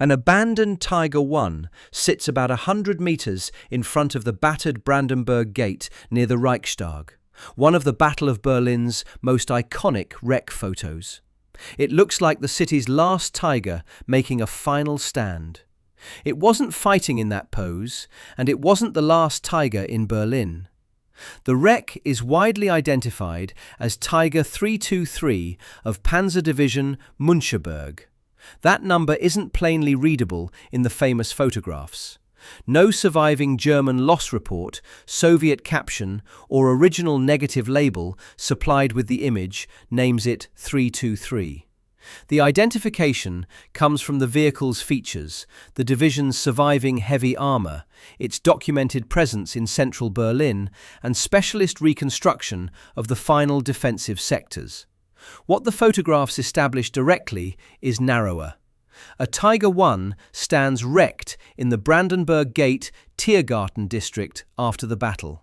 An abandoned Tiger I sits about 100 meters in front of the battered Brandenburg Gate near the Reichstag, one of the Battle of Berlin's most iconic wreck photos. It looks like the city's last tiger making a final stand. It wasn't fighting in that pose, and it wasn't the last tiger in Berlin. The wreck is widely identified as Tiger 323 of Panzer-Division Müncheberg. That number isn't plainly readable in the famous photographs. No surviving German loss report, Soviet caption, or original negative label supplied with the image names it 323. The identification comes from the vehicle's features, the division's surviving heavy armor, its documented presence in central Berlin, and specialist reconstruction of the final defensive sectors. What the photographs establish directly is narrower. A Tiger I stands wrecked in the Brandenburg Gate Tiergarten district after the battle.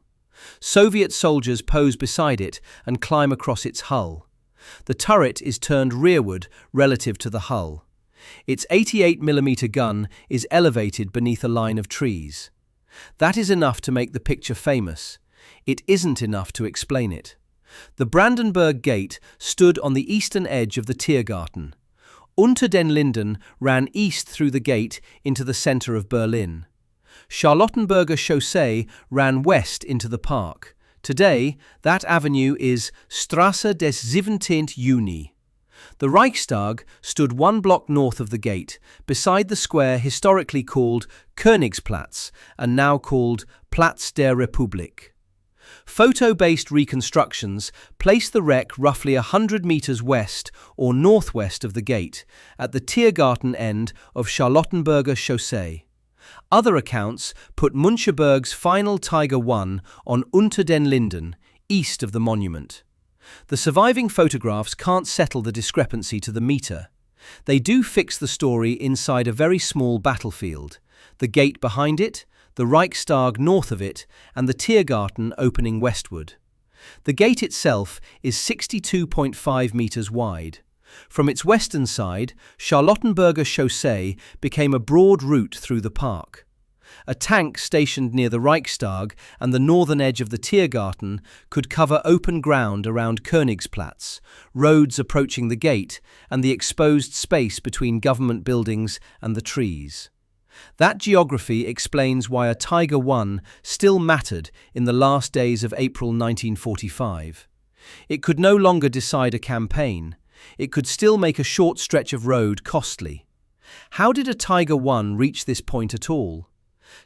Soviet soldiers pose beside it and climb across its hull. The turret is turned rearward relative to the hull. Its 88mm gun is elevated beneath a line of trees. That is enough to make the picture famous. It isn't enough to explain it. The Brandenburg Gate stood on the eastern edge of the Tiergarten. Unter den Linden ran east through the gate into the center of Berlin. Charlottenburger Chaussee ran west into the park. Today, that avenue is Straße des 17. Juni. The Reichstag stood 1 block north of the gate, beside the square historically called Königsplatz and now called Platz der Republik. Photo-based reconstructions place the wreck roughly 100 meters west or northwest of the gate, at the Tiergarten end of Charlottenburger Chaussee. Other accounts put Müncheberg's final Tiger I on Unter den Linden, east of the monument. The surviving photographs can't settle the discrepancy to the meter. They do fix the story inside a very small battlefield, the gate behind it, the Reichstag north of it, and the Tiergarten opening westward. The gate itself is 62.5 meters wide. From its western side, Charlottenburger Chaussee became a broad route through the park. A tank stationed near the Reichstag and the northern edge of the Tiergarten could cover open ground around Königsplatz, roads approaching the gate, and the exposed space between government buildings and the trees. That geography explains why a Tiger I still mattered in the last days of April 1945. It could no longer decide a campaign. It could still make a short stretch of road costly. How did a Tiger I reach this point at all?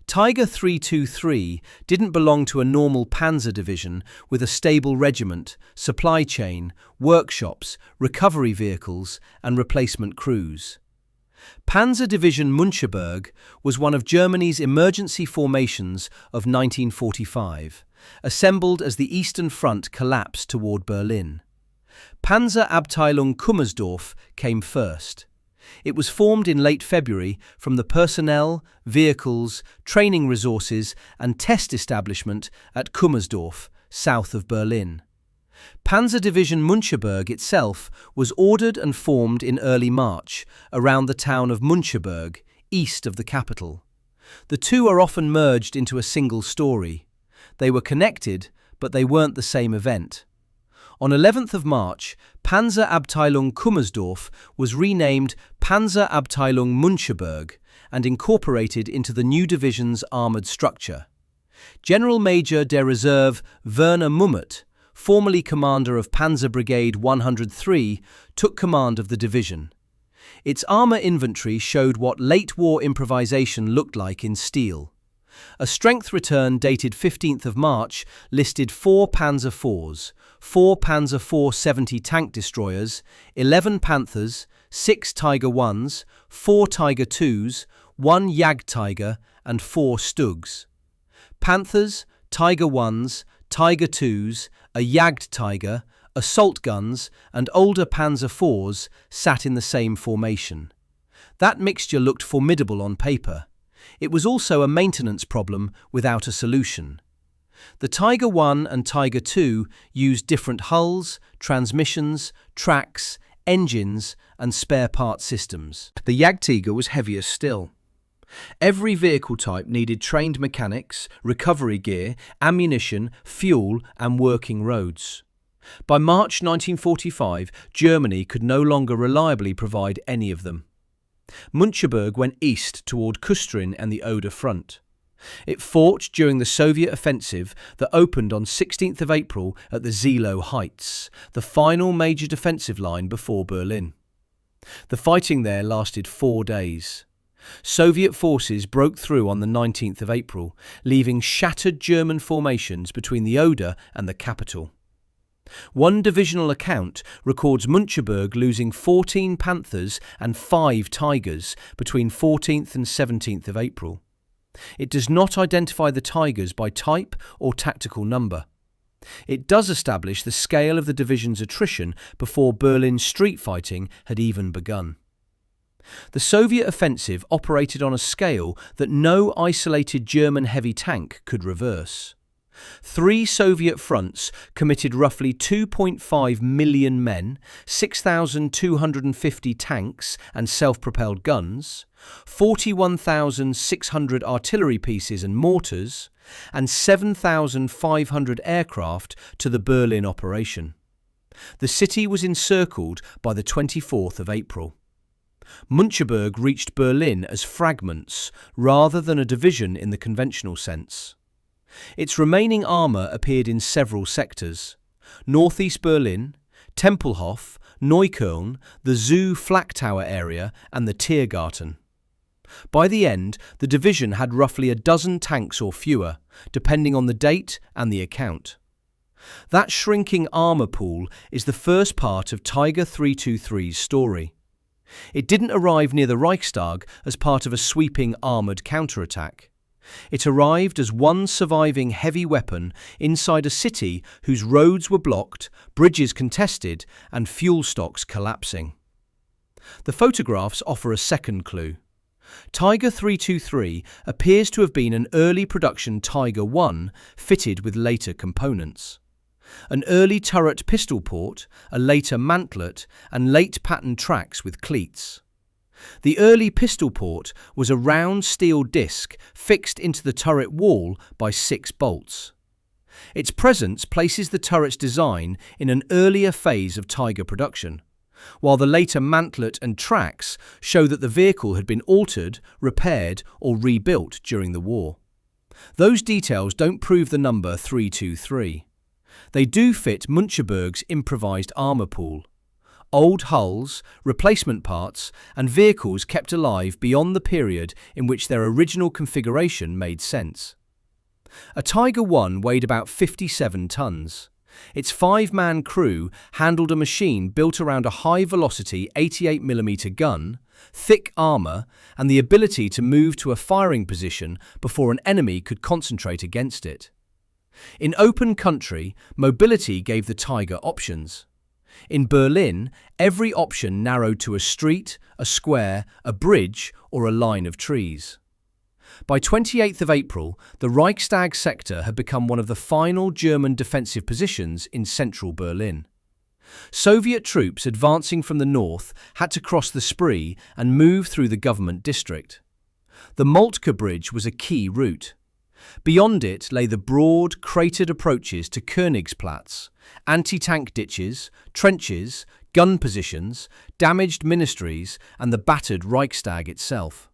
Tiger 323 didn't belong to a normal panzer division with a stable regiment, supply chain, workshops, recovery vehicles, and replacement crews. Panzer-Division Müncheberg was one of Germany's emergency formations of 1945, assembled as the Eastern Front collapsed toward Berlin. Panzerabteilung Kummersdorf came first. It was formed in late February from the personnel, vehicles, training resources and test establishment at Kummersdorf, south of Berlin. Panzer-Division Müncheberg itself was ordered and formed in early March, around the town of Müncheberg, east of the capital. The two are often merged into a single story. They were connected, but they weren't the same event. On 11th of March, Panzerabteilung Kummersdorf was renamed Panzerabteilung Müncheberg and incorporated into the new division's armoured structure. General Major der Reserve Werner Mummert, formerly commander of Panzer Brigade 103, took command of the division. Its armour inventory showed what late-war improvisation looked like in steel. A strength return dated 15th of March listed 4 Panzer IVs, 4 Panzer IV 70 tank destroyers, 11 Panthers, 6 Tiger Is, 4 Tiger IIs, 1 Jagdtiger and 4 Stugs. Panthers, Tiger Is, Tiger IIs, a Jagdtiger, assault guns and older Panzer IVs sat in the same formation. That mixture looked formidable on paper. It was also a maintenance problem without a solution. The Tiger I and Tiger II used different hulls, transmissions, tracks, engines, and spare part systems. The Jagdtiger was heavier still. Every vehicle type needed trained mechanics, recovery gear, ammunition, fuel, and working roads. By March 1945, Germany could no longer reliably provide any of them. Müncheberg went east toward Kustrin and the Oder front. It fought during the Soviet offensive that opened on 16th of April at the Zilo Heights, the final major defensive line before Berlin. The fighting there lasted 4 days. Soviet forces broke through on the 19th of April, leaving shattered German formations between the Oder and the capital. One divisional account records Müncheberg losing 14 Panthers and 5 Tigers between 14th and 17th of April. It does not identify the Tigers by type or tactical number. It does establish the scale of the division's attrition before Berlin's street fighting had even begun. The Soviet offensive operated on a scale that no isolated German heavy tank could reverse. 3 Soviet fronts committed roughly 2.5 million men, 6,250 tanks and self-propelled guns, 41,600 artillery pieces and mortars, and 7,500 aircraft to the Berlin operation. The city was encircled by the 24th of April. Müncheberg reached Berlin as fragments rather than a division in the conventional sense. Its remaining armour appeared in several sectors: northeast Berlin, Tempelhof, Neukölln, the Zoo Flak Tower area and the Tiergarten. By the end, the division had roughly a dozen tanks or fewer, depending on the date and the account. That shrinking armour pool is the first part of Tiger 323's story. It didn't arrive near the Reichstag as part of a sweeping armoured counterattack. It arrived as one surviving heavy weapon inside a city whose roads were blocked, bridges contested, and fuel stocks collapsing. The photographs offer a second clue. Tiger 323 appears to have been an early production Tiger I fitted with later components. An early turret pistol port, a later mantlet, and late pattern tracks with cleats. The early pistol port was a round steel disc fixed into the turret wall by 6 bolts. Its presence places the turret's design in an earlier phase of Tiger production, while the later mantlet and tracks show that the vehicle had been altered, repaired, or rebuilt during the war. Those details don't prove the number 323. They do fit Müncheberg's improvised armour pool. Old hulls, replacement parts, and vehicles kept alive beyond the period in which their original configuration made sense. A Tiger I weighed about 57 tons. Its 5-man crew handled a machine built around a high-velocity 88mm gun, thick armour, and the ability to move to a firing position before an enemy could concentrate against it. In open country, mobility gave the Tiger options. In Berlin, every option narrowed to a street, a square, a bridge, or a line of trees. By 28th of April, the Reichstag sector had become one of the final German defensive positions in central Berlin. Soviet troops advancing from the north had to cross the Spree and move through the government district. The Moltke Bridge was a key route. Beyond it lay the broad, cratered approaches to Königsplatz, anti-tank ditches, trenches, gun positions, damaged ministries, and the battered Reichstag itself.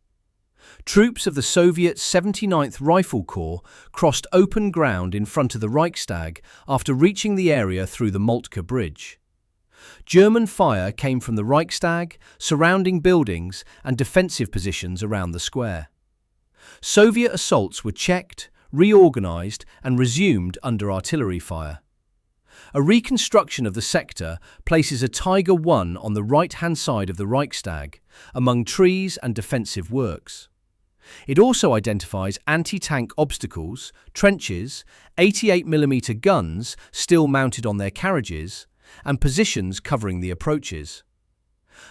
Troops of the Soviet 79th Rifle Corps crossed open ground in front of the Reichstag after reaching the area through the Moltke Bridge. German fire came from the Reichstag, surrounding buildings, and defensive positions around the square. Soviet assaults were checked, reorganized, and resumed under artillery fire. A reconstruction of the sector places a Tiger I on the right-hand side of the Reichstag, among trees and defensive works. It also identifies anti-tank obstacles, trenches, 88mm guns still mounted on their carriages, and positions covering the approaches.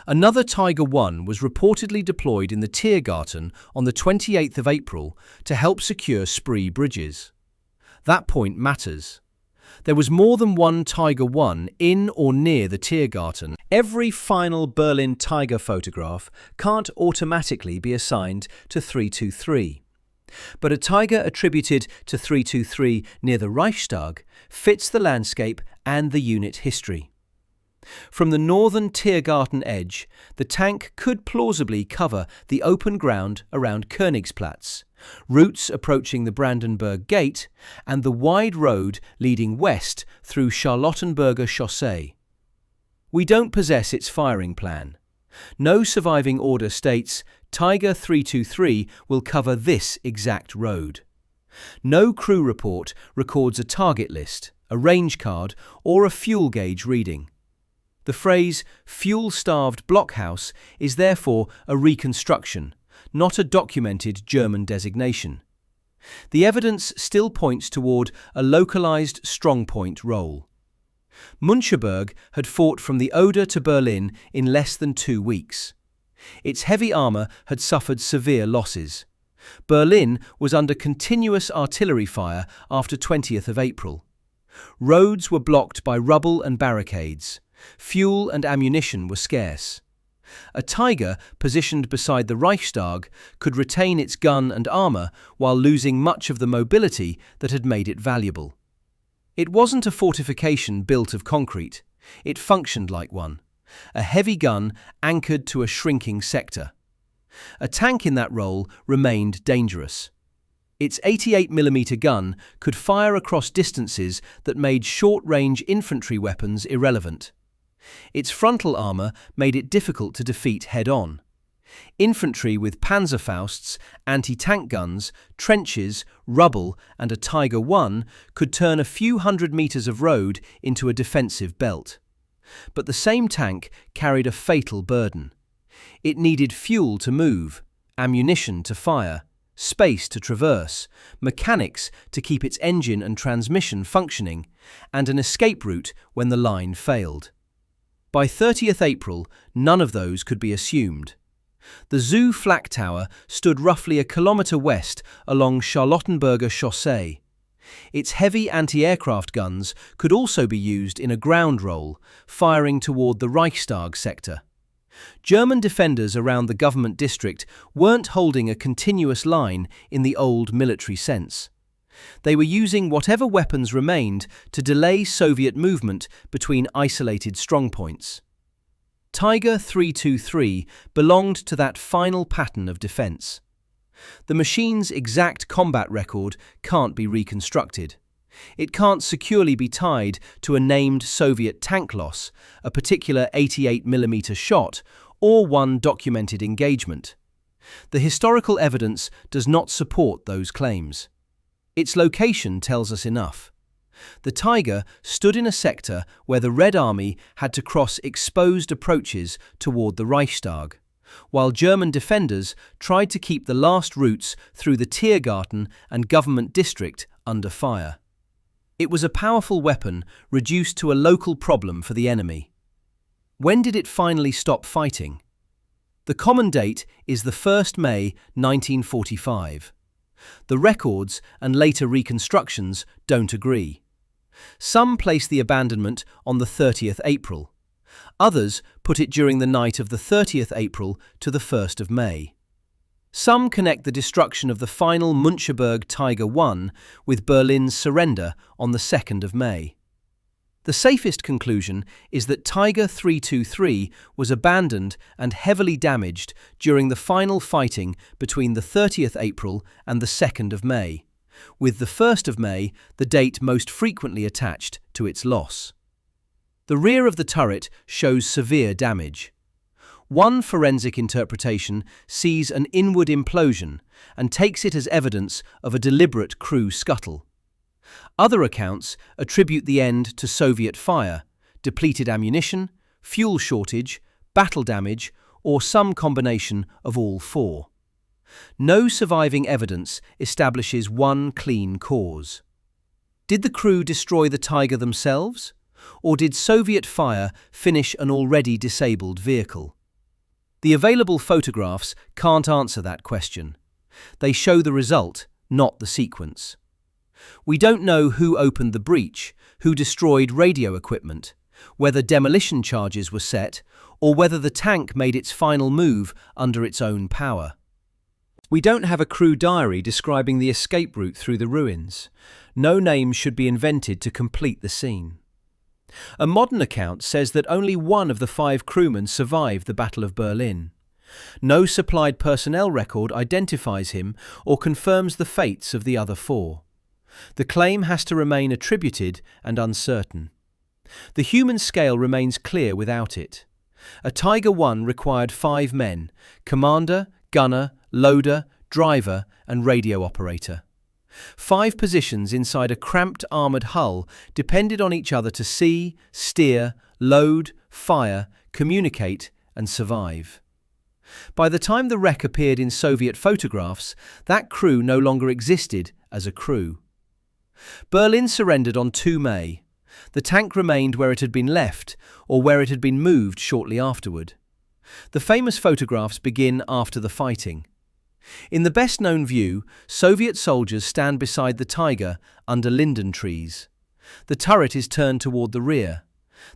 Another Tiger I was reportedly deployed in the Tiergarten on the 28th of April to help secure Spree bridges. That point matters. There was more than one Tiger I in or near the Tiergarten. Every final Berlin Tiger photograph can't automatically be assigned to 323. But a Tiger attributed to 323 near the Reichstag fits the landscape and the unit history. From the northern Tiergarten edge, the tank could plausibly cover the open ground around Königsplatz, routes approaching the Brandenburg Gate, and the wide road leading west through Charlottenburger Chaussee. We don't possess its firing plan. No surviving order states Tiger 323 will cover this exact road. No crew report records a target list, a range card, or a fuel gauge reading. The phrase fuel-starved blockhouse is therefore a reconstruction, not a documented German designation. The evidence still points toward a localized strongpoint role. Müncheberg had fought from the Oder to Berlin in less than 2 weeks. Its heavy armour had suffered severe losses. Berlin was under continuous artillery fire after 20th of April. Roads were blocked by rubble and barricades. Fuel and ammunition were scarce. A Tiger positioned beside the Reichstag could retain its gun and armour while losing much of the mobility that had made it valuable. It wasn't a fortification built of concrete. It functioned like one, a heavy gun anchored to a shrinking sector. A tank in that role remained dangerous. Its 88mm gun could fire across distances that made short-range infantry weapons irrelevant. Its frontal armour made it difficult to defeat head-on. Infantry with Panzerfausts, anti-tank guns, trenches, rubble and a Tiger I could turn a few hundred metres of road into a defensive belt. But the same tank carried a fatal burden. It needed fuel to move, ammunition to fire, space to traverse, mechanics to keep its engine and transmission functioning, and an escape route when the line failed. By 30th April, none of those could be assumed. The Zoo flak tower stood roughly a kilometre west along Charlottenburger Chaussee. Its heavy anti-aircraft guns could also be used in a ground role, firing toward the Reichstag sector. German defenders around the government district weren't holding a continuous line in the old military sense. They were using whatever weapons remained to delay Soviet movement between isolated strongpoints. Tiger 323 belonged to that final pattern of defense. The machine's exact combat record can't be reconstructed. It can't securely be tied to a named Soviet tank loss, a particular 88mm shot, or one documented engagement. The historical evidence does not support those claims. Its location tells us enough. The Tiger stood in a sector where the Red Army had to cross exposed approaches toward the Reichstag, while German defenders tried to keep the last routes through the Tiergarten and government district under fire. It was a powerful weapon reduced to a local problem for the enemy. When did it finally stop fighting? The common date is the 1st May 1945. The records and later reconstructions don't agree. Some place the abandonment on the 30th April. Others put it during the night of the 30th April to the 1st of May. Some connect the destruction of the final Müncheberg Tiger I with Berlin's surrender on the 2nd of May. The safest conclusion is that Tiger 323 was abandoned and heavily damaged during the final fighting between the 30th April and the 2nd of May, with the 1st of May the date most frequently attached to its loss. The rear of the turret shows severe damage. One forensic interpretation sees an inward implosion and takes it as evidence of a deliberate crew scuttle. Other accounts attribute the end to Soviet fire, depleted ammunition, fuel shortage, battle damage, or some combination of all four. No surviving evidence establishes one clean cause. Did the crew destroy the Tiger themselves, or did Soviet fire finish an already disabled vehicle? The available photographs can't answer that question. They show the result, not the sequence. We don't know who opened the breach, who destroyed radio equipment, whether demolition charges were set, or whether the tank made its final move under its own power. We don't have a crew diary describing the escape route through the ruins. No names should be invented to complete the scene. A modern account says that only one of the 5 crewmen survived the Battle of Berlin. No supplied personnel record identifies him or confirms the fates of the other 4. The claim has to remain attributed and uncertain. The human scale remains clear without it. A Tiger I required 5 men: commander, gunner, loader, driver, and radio operator. 5 positions inside a cramped armoured hull depended on each other to see, steer, load, fire, communicate, and survive. By the time the wreck appeared in Soviet photographs, that crew no longer existed as a crew. Berlin surrendered on 2 May. The tank remained where it had been left, or where it had been moved shortly afterward. The famous photographs begin after the fighting. In the best-known view, Soviet soldiers stand beside the Tiger under linden trees. The turret is turned toward the rear.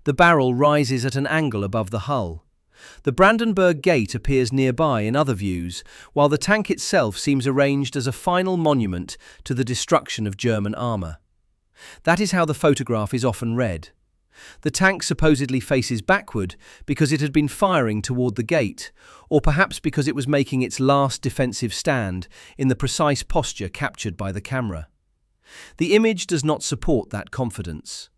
The barrel rises at an angle above the hull. The Brandenburg Gate appears nearby in other views, while the tank itself seems arranged as a final monument to the destruction of German armour. That is how the photograph is often read. The tank supposedly faces backward because it had been firing toward the gate, or perhaps because it was making its last defensive stand in the precise posture captured by the camera. The image does not support that confidence.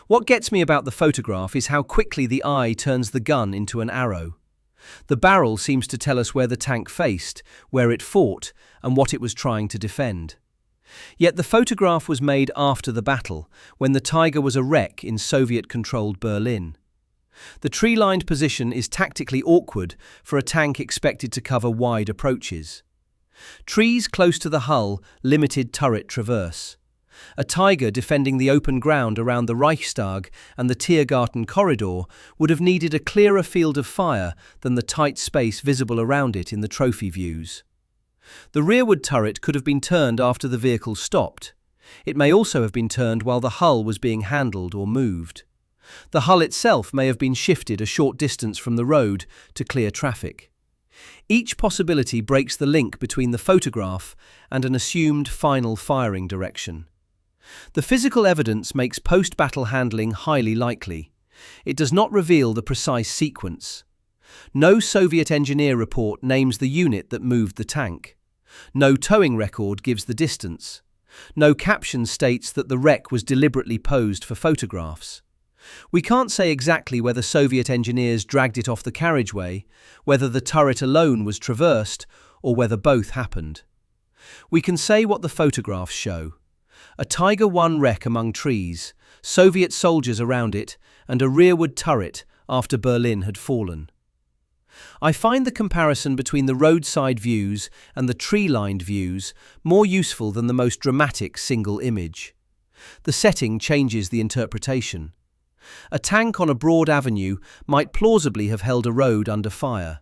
What gets me about the photograph is how quickly the eye turns the gun into an arrow. The barrel seems to tell us where the tank faced, where it fought, and what it was trying to defend. Yet the photograph was made after the battle, when the Tiger was a wreck in Soviet-controlled Berlin. The tree-lined position is tactically awkward for a tank expected to cover wide approaches. Trees close to the hull limited turret traverse. A Tiger defending the open ground around the Reichstag and the Tiergarten corridor would have needed a clearer field of fire than the tight space visible around it in the trophy views. The rearward turret could have been turned after the vehicle stopped. It may also have been turned while the hull was being handled or moved. The hull itself may have been shifted a short distance from the road to clear traffic. Each possibility breaks the link between the photograph and an assumed final firing direction. The physical evidence makes post-battle handling highly likely. It does not reveal the precise sequence. No Soviet engineer report names the unit that moved the tank. No towing record gives the distance. No caption states that the wreck was deliberately posed for photographs. We can't say exactly whether Soviet engineers dragged it off the carriageway, whether the turret alone was traversed, or whether both happened. We can say what the photographs show. A Tiger I wreck among trees, Soviet soldiers around it, and a rearward turret after Berlin had fallen. I find the comparison between the roadside views and the tree-lined views more useful than the most dramatic single image. The setting changes the interpretation. A tank on a broad avenue might plausibly have held a road under fire.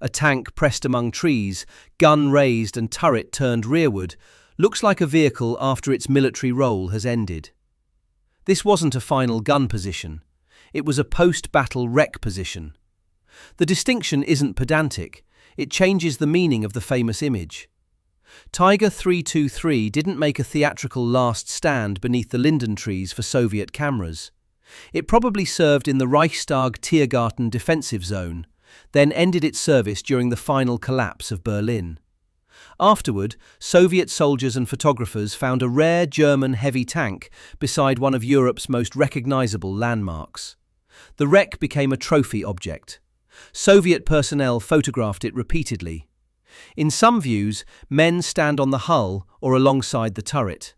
A tank pressed among trees, gun raised and turret turned rearward, looks like a vehicle after its military role has ended. This wasn't a final gun position. It was a post-battle wreck position. The distinction isn't pedantic. It changes the meaning of the famous image. Tiger 323 didn't make a theatrical last stand beneath the linden trees for Soviet cameras. It probably served in the Reichstag Tiergarten defensive zone, then ended its service during the final collapse of Berlin. Afterward, Soviet soldiers and photographers found a rare German heavy tank beside one of Europe's most recognizable landmarks. The wreck became a trophy object. Soviet personnel photographed it repeatedly. In some views, men stand on the hull or alongside the turret.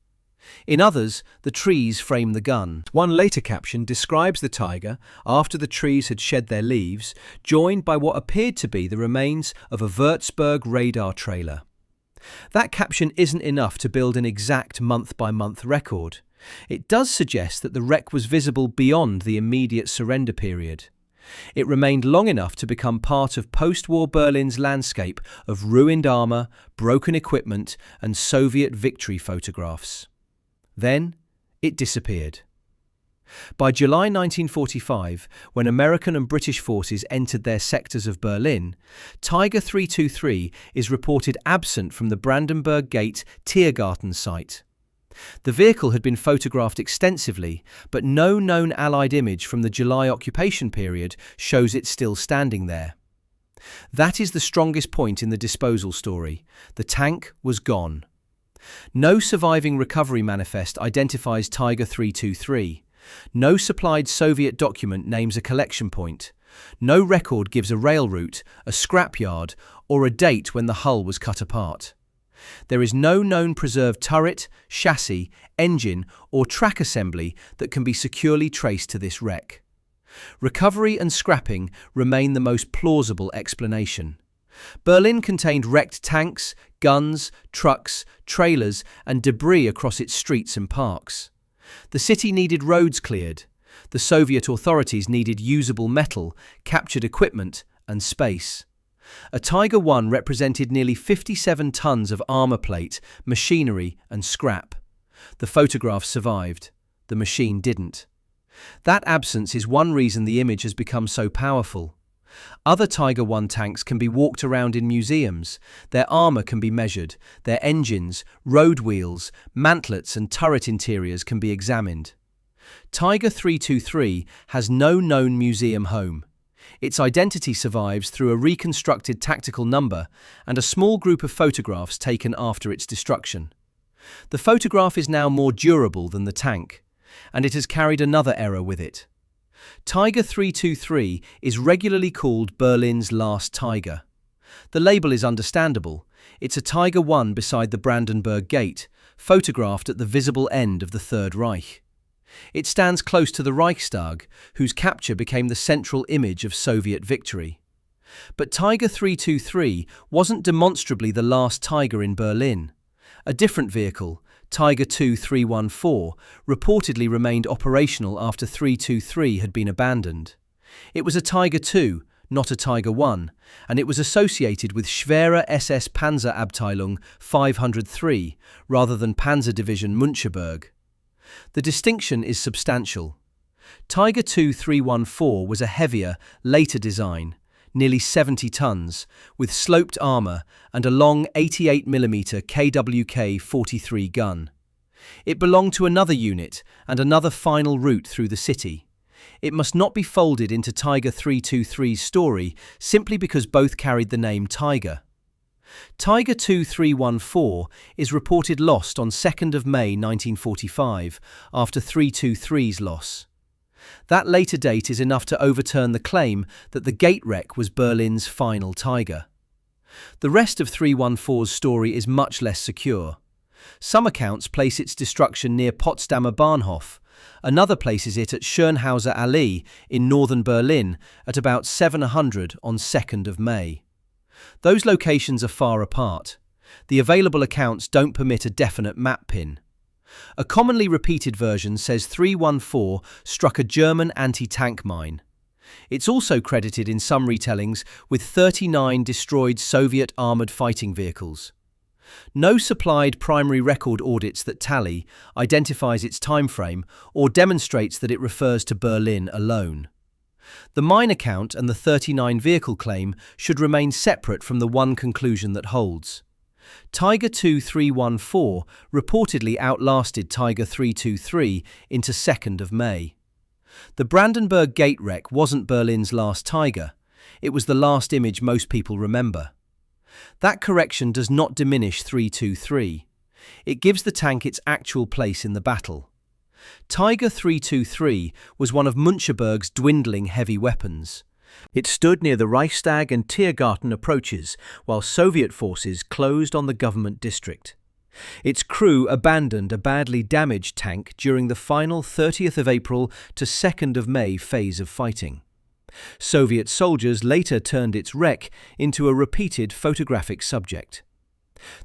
In others, the trees frame the gun. One later caption describes the Tiger after the trees had shed their leaves, joined by what appeared to be the remains of a Würzburg radar trailer. That caption isn't enough to build an exact month-by-month record. It does suggest that the wreck was visible beyond the immediate surrender period. It remained long enough to become part of post-war Berlin's landscape of ruined armour, broken equipment, and Soviet victory photographs. Then, it disappeared. By July 1945, when American and British forces entered their sectors of Berlin, Tiger 323 is reported absent from the Brandenburg Gate Tiergarten site. The vehicle had been photographed extensively, but no known Allied image from the July occupation period shows it still standing there. That is the strongest point in the disposal story. The tank was gone. No surviving recovery manifest identifies Tiger 323. No supplied Soviet document names a collection point. No record gives a rail route, a scrapyard, or a date when the hull was cut apart. There is no known preserved turret, chassis, engine, or track assembly that can be securely traced to this wreck. Recovery and scrapping remain the most plausible explanation. Berlin contained wrecked tanks, guns, trucks, trailers, and debris across its streets and parks. The city needed roads cleared. The Soviet authorities needed usable metal, captured equipment, and space. A Tiger I represented nearly 57 tons of armor plate, machinery, and scrap. The photograph survived. The machine didn't. That absence is one reason the image has become so powerful. Other Tiger I tanks can be walked around in museums. Their armor can be measured. Their engines, road wheels, mantlets, and turret interiors can be examined. Tiger 323 has no known museum home. Its identity survives through a reconstructed tactical number and a small group of photographs taken after its destruction. The photograph is now more durable than the tank, and it has carried another error with it. Tiger 323 is regularly called Berlin's last Tiger. The label is understandable. It's a Tiger I beside the Brandenburg Gate, photographed at the visible end of the Third Reich. It stands close to the Reichstag, whose capture became the central image of Soviet victory. But Tiger 323 wasn't demonstrably the last Tiger in Berlin. A different vehicle, Tiger II 314, reportedly remained operational after 323 had been abandoned. It was a Tiger II, not a Tiger I, and it was associated with Schwere SS Panzerabteilung 503 rather than Panzer-Division Müncheberg. The distinction is substantial. Tiger II 314 was a heavier, later design, nearly 70 tons, with sloped armor and a long 88mm KWK-43 gun. It belonged to another unit and another final route through the city. It must not be folded into Tiger 323's story simply because both carried the name Tiger. Tiger II 314 is reported lost on 2nd of May 1945 after 323's loss. That later date is enough to overturn the claim that the Gate wreck was Berlin's final Tiger. The rest of 314's story is much less secure. Some accounts place its destruction near Potsdamer Bahnhof. Another places it at Schönhauser Allee in northern Berlin at about 700 on 2nd of May. Those locations are far apart. The available accounts don't permit a definite map pin. A commonly repeated version says 314 struck a German anti-tank mine. It's also credited in some retellings with 39 destroyed Soviet armoured fighting vehicles. No supplied primary record audits that tally, identifies its timeframe, or demonstrates that it refers to Berlin alone. The mine account and the 39 vehicle claim should remain separate from the one conclusion that holds. Tiger II 314 reportedly outlasted Tiger 323 into 2nd of May. The Brandenburg Gate wreck wasn't Berlin's last Tiger. It was the last image most people remember. That correction does not diminish 323. It gives the tank its actual place in the battle. Tiger 323 was one of Müncheberg's dwindling heavy weapons. It stood near the Reichstag and Tiergarten approaches while Soviet forces closed on the government district. Its crew abandoned a badly damaged tank during the final 30th of April to 2nd of May phase of fighting. Soviet soldiers later turned its wreck into a repeated photographic subject.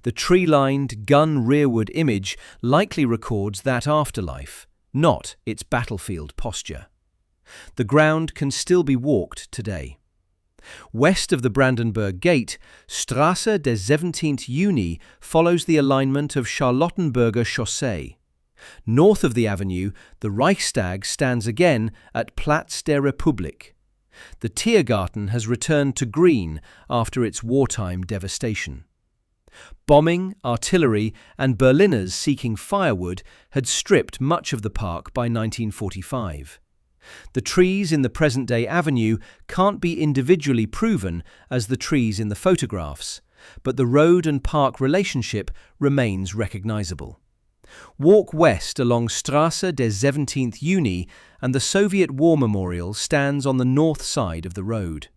The tree-lined, gun-rearward image likely records that afterlife, not its battlefield posture. The ground can still be walked today. West of the Brandenburg Gate, Straße des 17. Juni follows the alignment of Charlottenburger Chaussee. North of the avenue, the Reichstag stands again at Platz der Republik. The Tiergarten has returned to green after its wartime devastation. Bombing, artillery, and Berliners seeking firewood had stripped much of the park by 1945. The trees in the present-day avenue can't be individually proven as the trees in the photographs, but the road and park relationship remains recognizable. Walk west along Straße des 17. Juni and the Soviet War Memorial stands on the north side of the road.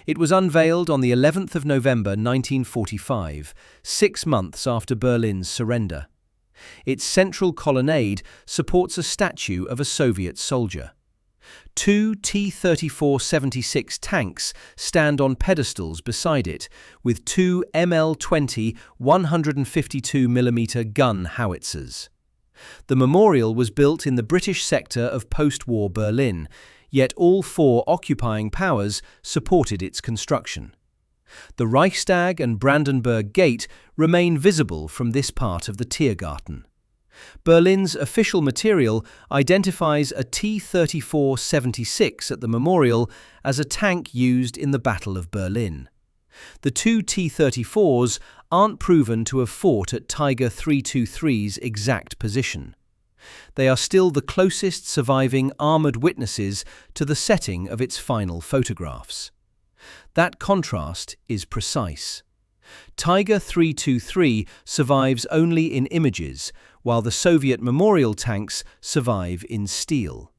It was unveiled on the 11th of November 1945, 6 months after Berlin's surrender. Its central colonnade supports a statue of a Soviet soldier. 2 T-34-76 tanks stand on pedestals beside it, with 2 ML-20 152mm gun howitzers. The memorial was built in the British sector of post-war Berlin, yet all 4 occupying powers supported its construction. The Reichstag and Brandenburg Gate remain visible from this part of the Tiergarten. Berlin's official material identifies a T-34-76 at the memorial as a tank used in the Battle of Berlin. The 2 T-34s aren't proven to have fought at Tiger 323's exact position. They are still the closest surviving armoured witnesses to the setting of its final photographs. That contrast is precise. Tiger 323 survives only in images, while the Soviet memorial tanks survive in steel.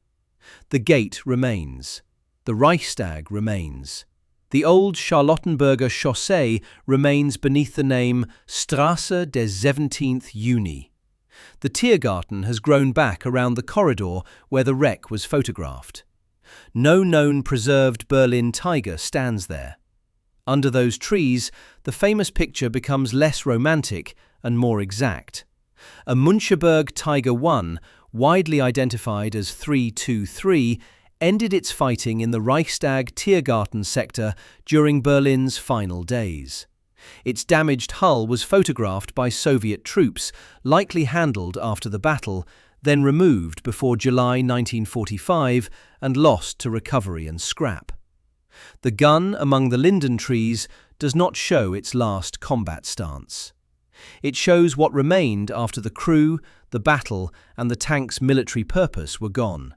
The gate remains. The Reichstag remains. The old Charlottenburger Chaussee remains beneath the name Straße des 17. Juni. The Tiergarten has grown back around the corridor where the wreck was photographed. No known preserved Berlin tiger stands there. Under those trees, the famous picture becomes less romantic and more exact. A Müncheberg Tiger I, widely identified as 323, ended its fighting in the Reichstag Tiergarten sector during Berlin's final days. Its damaged hull was photographed by Soviet troops, likely handled after the battle, then removed before July 1945 and lost to recovery and scrap. The gun among the linden trees does not show its last combat stance. It shows what remained after the crew, the battle, and the tank's military purpose were gone.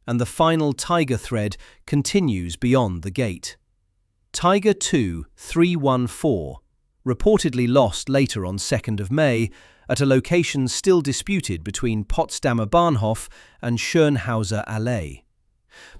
And the final Tiger thread continues beyond the gate. Tiger 2-314, reportedly lost later on 2nd of May, at a location still disputed between Potsdamer Bahnhof and Schönhauser Allee.